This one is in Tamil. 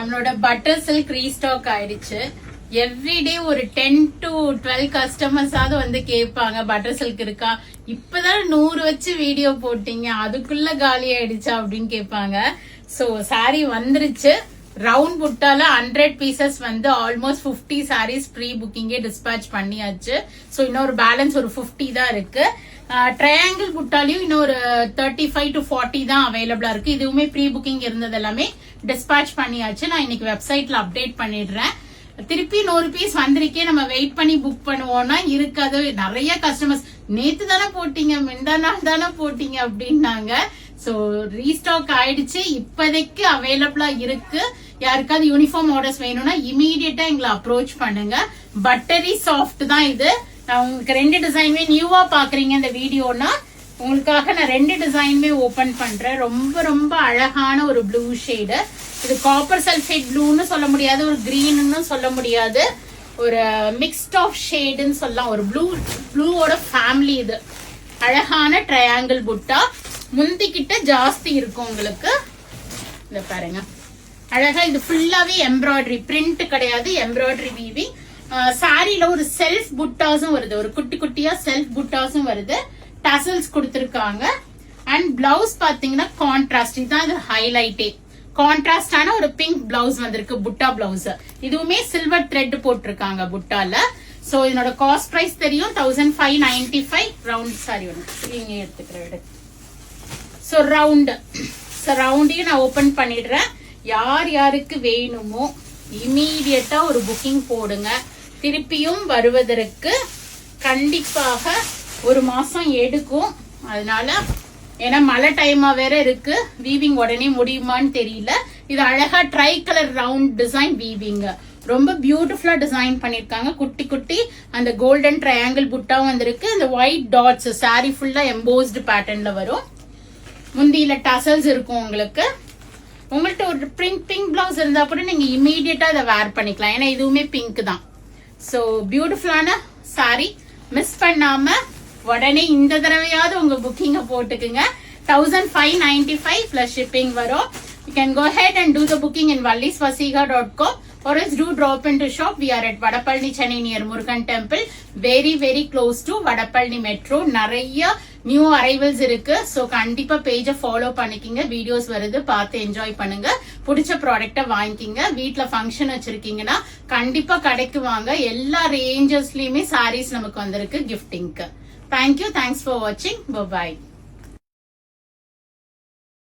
நம்மளோட பட்டர் சில்க் ரீஸ்டாக் ஆயிடுச்சு. எவ்ரிடே ஒரு 10 to 12 கஸ்டமர்ஸாவது வந்து கேட்பாங்க பட்டர் சில்க் இருக்கா, இப்பதான் 100 வச்சு வீடியோ போட்டீங்க அதுக்குள்ள காலி ஆயிடுச்சா அப்படின்னு கேட்பாங்க. சோ சாரி வந்துருச்சு. ரவுண்ட் புட்டால 100 பீசஸ் வந்து ஆல்மோஸ்ட் 50 சாரீஸ் ப்ரீ புக்கிங்கே டிஸ்பேச் பண்ணியாச்சு. சோ இன்னொரு பேலன்ஸ் ஒரு 50 தான் இருக்கு. ட்ரையாங்கிள் புட்டாலையும் இன்னொரு 35 to 40 தான் அவைலபிளா இருக்கு. இதுவுமே ப்ரீ புக்கிங் இருந்தது எல்லாமே டிஸ்பேச் பண்ணியாச்சு. நான் இன்னைக்கு வெப்சைட்ல அப்டேட் பண்ணிடுறேன். திருப்பி 100 பீஸ் வந்திருக்கே நம்ம வெயிட் பண்ணி புக் பண்ணுவோம்னா இருக்காது. நிறைய கஸ்டமர்ஸ் நேத்து தானே போட்டீங்க, முந்தா நாள் தானே போட்டீங்க அப்படின்னாங்க. சோ ரீஸ்டாக் ஆயிடுச்சு. இப்போதைக்கு அவைலபிளா இருக்கு. யாருக்காவது யூனிஃபார்ம் ஆர்டர்ஸ் வேணும்னா இமீடியட்டா எங்களை அப்ரோச் பண்ணுங்க. பட்டரி சாஃப்ட் தான் இது. நான் உங்களுக்கு 2 டிசைனுமே நியூவா பாக்குறீங்க இந்த வீடியோனா உங்களுக்காக நான் 2 டிசைனுமே ஓபன் பண்றேன். ரொம்ப ரொம்ப அழகான ஒரு ப்ளூ ஷேடு. இது காப்பர் சல்ஃபேட் ப்ளூன்னு சொல்ல முடியாது, ஒரு கிரீன்னு சொல்ல முடியாது, ஒரு மிக்ஸ்ட் ஆஃப் ஷேடுன்னு சொல்லலாம். ஒரு ப்ளூவோட ஃபேமிலி. இது அழகான ட்ரையாங்கிள் புட்டா. முந்திக்கிட்ட ஜாஸ்தி இருக்கும் உங்களுக்கு. இந்த பாருங்க அழகா. இது ஃபுல்லாவே எம்ப்ராய்டரி, பிரிண்ட் கிடையாது, எம்ப்ராய்டரி வீவிங். சாரியில ஒரு செல்ஃப் புட்டாஸும் வருது, ஒரு குட்டி குட்டியா செல்ஃப் புட்டாஸும் வருது. டசல்ஸ் கொடுத்திருக்காங்க. அண்ட் பிளவுஸ் பாத்தீங்கன்னா கான்ட்ராஸ்ட். இதுதான் இது ஹைலைட்டே. கான்ட்ராஸ்டான ஒரு பிங்க் பிளவுஸ் வந்திருக்கு, புட்டா பிளவுஸ். இதுவுமே சில்வர் த்ரெட் போட்டிருக்காங்க புட்டால. சோ இதனோட காஸ்ட் பிரைஸ் தெரியும், 1595. ரவுண்ட் சாரி ஒன்று எடுத்துக்கிறேன். சோ ரவுண்டையும் நான் ஓபன் பண்ணிடுறேன். யார் யாருக்கு வேணுமோ இமீடியட்டா ஒரு புக்கிங் போடுங்க. திருப்பியும் வருவதற்கு கண்டிப்பாக ஒரு மாசம் எடுக்கும். அதனால ஏன்னா மழை டைமா வேற இருக்கு, வீவிங் உடனே முடியுமான்னு தெரியல. இது அழகா try colour round design weaving, ரொம்ப பியூட்டிஃபுல்லா டிசைன் பண்ணிருக்காங்க. குட்டி குட்டி அந்த கோல்டன் ட்ரையாங்கிள் புட்டாவும் வந்திருக்கு. இந்த ஒயிட் டாட்ஸ் சாரி ஃபுல்லா எம்போஸ்டு பேட்டர்ன்ல வரும். முந்தியில டசல்ஸ் இருக்கும் உங்களுக்கு. உங்கள்கிட்ட ஒரு பிங்க் பிளவுஸ் இருந்தா கூட நீங்க இமீடியட்டா இதை வேர் பண்ணிக்கலாம், ஏன்னா இதுவுமே பிங்க் தான். சோ பியூட்டிஃபுல்லான சாரி. மிஸ் பண்ணாம உடனே இந்த தடவையாவது உங்க புக்கிங்க போட்டுக்குங்க. 1595 பிளஸ் ஷிப்பிங் வரும். You can go ahead and do the booking in vallisvasiga.com or else do drop into shop. We are at Vadapalni, Chennai near Murugan Temple, very close to Vadapalni Metro. நிறைய நியூ அரைவல்ஸ் இருக்கு. சோ கண்டிப்பா பேஜை ஃபாலோ பண்ணிக்கிங்க. வீடியோஸ் வருது, பார்த்து என்ஜாய் பண்ணுங்க. பிடிச்ச ப்ராடக்ட வாங்கிக்கிங்க. வீட்டுல ஃபங்க்ஷன் வச்சிருக்கீங்கன்னா கண்டிப்பா கடைக்கு வாங்க. எல்லா ரேஞ்சஸ்லயுமே சாரீஸ் நமக்கு வந்திருக்கு கிஃப்டிங்க்கு. Thank you. Thanks for watching. Bye-bye.